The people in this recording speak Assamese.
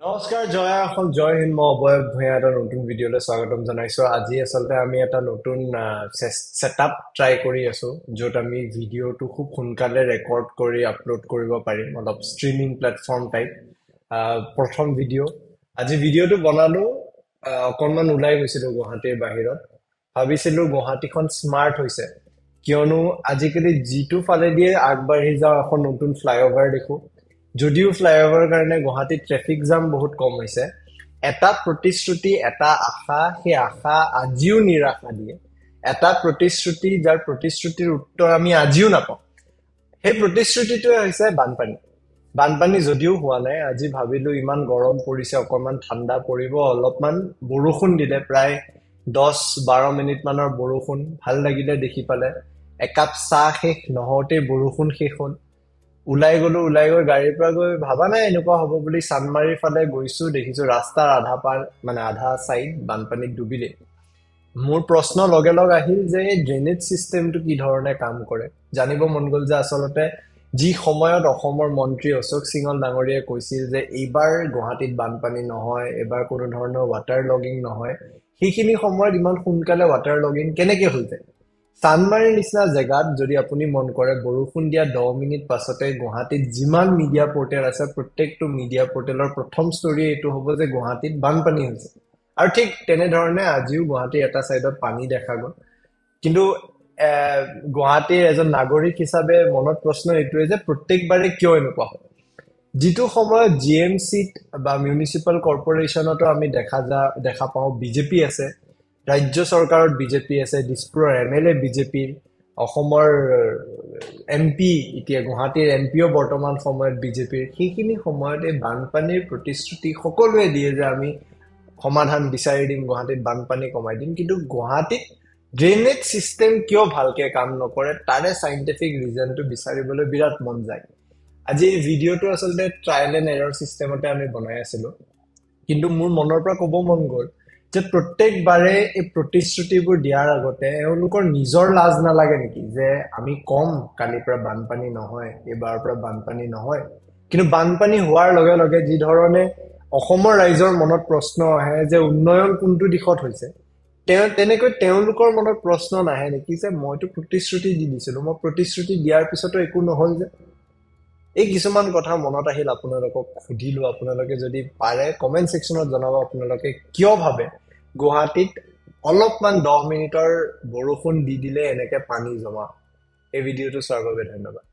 নমস্কাৰ জয় অসম জয় হিন্দ মই অভয় ভূঞা এটা নতুন ভিডিঅ'লৈ স্বাগতম জনাইছো আজি আচলতে আমি এটা নতুন ছেটআপ ট্ৰাই কৰি আছো য'ত আমি ভিডিঅ'টো খুব সোনকালে ৰেকৰ্ড কৰি আপলোড কৰিব পাৰিম অলপ ষ্ট্ৰিমিং প্লেটফৰ্ম টাইপ প্ৰথম ভিডিঅ' আজি ভিডিঅ'টো বনালো অকণমান ওলাই গৈছিলো গুৱাহাটীৰ বাহিৰত ভাবিছিলো গুৱাহাটীখন স্মাৰ্ট হৈছে কিয়নো আজিকালি যিটো ফালে দিয়ে আগবাঢ়ি যাওঁ এখন নতুন ফ্লাইঅভাৰ দেখো যদিও ফ্লাইঅভাৰৰ কাৰণে গুৱাহাটীত ট্ৰেফিক জাম বহুত কম হৈছে এটা প্ৰতিশ্ৰুতি এটা আশা সেই আশা আজিও নিৰাশা দিয়ে এটা প্ৰতিশ্ৰুতি যাৰ প্ৰতিশ্ৰুতিৰ উত্তৰ আমি আজিও নাপাওঁ সেই প্ৰতিশ্ৰুতিটোৱে হৈছে বানপানী বানপানী যদিও হোৱা নাই আজি ভাবিলো ইমান গৰম পৰিছে অকণমান ঠাণ্ডা পৰিব অলপমান বৰষুণ দিলে প্ৰায় 10-12 মিনিট মানৰ বৰষুণ ভাল লাগিলে দেখি পালে একাপ চাহ শেষ নহওঁতেই বৰষুণ শেষ হ'ল ওলাই গৈ গাড়ীৰ পৰা গৈ ভাবা নাই এনেকুৱা হ'ব বুলি চানমাৰীৰ ফালে গৈছো দেখিছো ৰাস্তাৰ আধা পাৰ মানে আধা চাইড বানপানীত ডুবিলে মোৰ প্ৰশ্ন লগে লগ আহিল যে এই ড্ৰেনেজ চিষ্টেমটো কি ধৰণে কাম কৰে জানিব মন গ'ল যে আচলতে যি সময়ত অসমৰ মন্ত্ৰী অশোক সিঙল ডাঙৰীয়াই কৈছিল যে এইবাৰ গুৱাহাটীত বানপানী নহয় এবাৰ কোনো ধৰণৰ ৱাটাৰ লগিং নহয় সেইখিনি সময়ত ইমান সোনকালে ৱাটাৰ লগিং কেনেকে হৈ যায় চানমাৰীৰ নিচিনা জেগাত যদি আপুনি মন কৰে বৰষুণ দিয়া 10 মিনিট পাছতে গুৱাহাটীত যিমান মিডিয়া পৰ্টেল আছে প্ৰত্যেকটো মিডিয়া পৰ্টেলৰ প্ৰথম ষ্টৰী এইটো হ'ব যে গুৱাহাটীত বানপানী হৈছে আৰু ঠিক তেনেধৰণে আজিও গুৱাহাটীৰ এটা চাইডত পানী দেখা গ'ল কিন্তু গুৱাহাটীৰ এজন নাগৰিক হিচাপে মনত প্ৰশ্ন এইটোৱে যে প্ৰত্যেকবাৰে কিয় এনেকুৱা হয় যিটো সময়ত জি এম চিত বা মিউনিচিপাল কৰ্পৰেশ্যনতো আমি দেখা পাওঁ বিজেপি আছে ৰাজ্য চৰকাৰত বিজেপি আছে দিছপুৰৰ এম এল এ বিজেপিৰ অসমৰ এম পি এতিয়া গুৱাহাটীৰ এম পিও বৰ্তমান সময়ত বিজেপিৰ সেইখিনি সময়ত এই বানপানীৰ প্ৰতিশ্ৰুতি সকলোৱে দিয়ে যে আমি সমাধান বিচাৰি দিম গুৱাহাটীত বানপানী কমাই দিম কিন্তু গুৱাহাটীত ড্ৰেনেজ চিষ্টেম কিয় ভালকে কাম নকৰে তাৰে চাইণ্টিফিক ৰিজনটো বিচাৰিবলৈ বিৰাট মন যায় আজি এই ভিডিঅ'টো আচলতে ট্ৰায়েল এণ্ড এৰৰ চিষ্টেমতে আমি বনাই আছিলো কিন্তু মোৰ মনৰ পৰা ক'ব মন গ'ল যে প্ৰত্যেকবাৰে এই প্ৰতিশ্ৰুতিবোৰ দিয়াৰ আগতে এওঁলোকৰ নিজৰ লাজ নালাগে নেকি যে আমি কম কালিৰ পৰা বানপানী নহয় এইবাৰৰ পৰা বানপানী নহয় কিন্তু বানপানী হোৱাৰ লগে লগে যি ধৰণে অসমৰ ৰাইজৰ মনত প্ৰশ্ন আহে যে উন্নয়ন কোনটো দিশত হৈছে তেনেকৈ তেওঁলোকৰ মনত প্ৰশ্ন নাহে নেকি যে মইতো প্ৰতিশ্ৰুতি দি দিছিলো মই প্ৰতিশ্ৰুতি দিয়াৰ পিছতো একো নহল যে এই কিছুমান কথা মনত আহিল আপোনালোকক সুধিলো আপোনালোকে যদি পাৰে কমেন্ট সেকশনত জনাব আপোনালোকে কিয় ভাবে গুৱাহাটীত অলপমান 10 মিনিটৰ বৰষুণ দি দিলে এনেকে পানী জমা এই ভিডিঅ'টো চোৱাৰ বাবে ধন্যবাদ